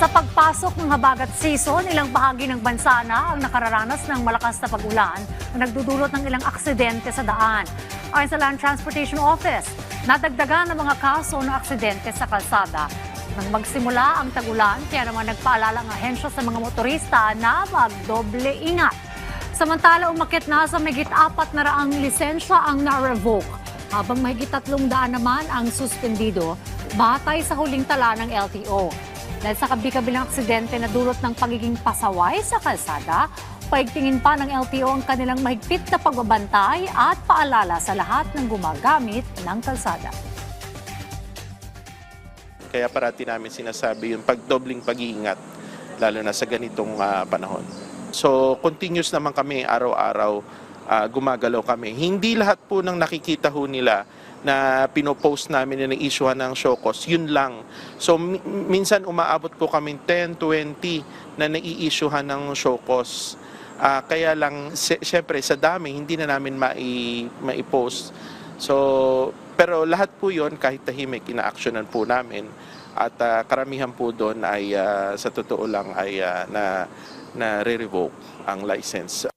Sa pagpasok ng habagat season, ilang bahagi ng bansa na ang nakararanas ng malakas na pag-ulan na nagdudulot ng ilang aksidente sa daan. Ayon sa Land Transportation Office, nadagdagan ng mga kaso ng aksidente sa kalsada. Nang magsimula ang tag-ulan, kaya naman nagpaalala ang ahensya sa mga motorista na magdoble ingat. Samantala, umakyat na sa mahigit 400 lisensya ang na-revoke, habang mahigit 300 naman ang suspendido batay sa huling tala ng LTO. Dahil sa kabi-kabilang aksidente na dulot ng pagiging pasaway sa kalsada, paigtingin pa ng LTO ang kanilang mahigpit na pagbabantay at paalala sa lahat ng gumagamit ng kalsada. Kaya parati namin sinasabi yung pagdobling pag-iingat, lalo na sa ganitong panahon. So, continuous naman kami araw-araw, gumagalaw kami. Hindi lahat po ng nakikita ho nila na pinopost namin na issue ng show cause, yun lang. So, minsan umaabot po kami 10, 20 na nai-issuehan ng show cause. Kaya lang, syempre, sa dami, hindi na namin mai-post. So, pero lahat po yun, kahit tahimik, ina-actionan po namin. At karamihan po doon ay, sa totoo lang, ay na re-revoke ang license.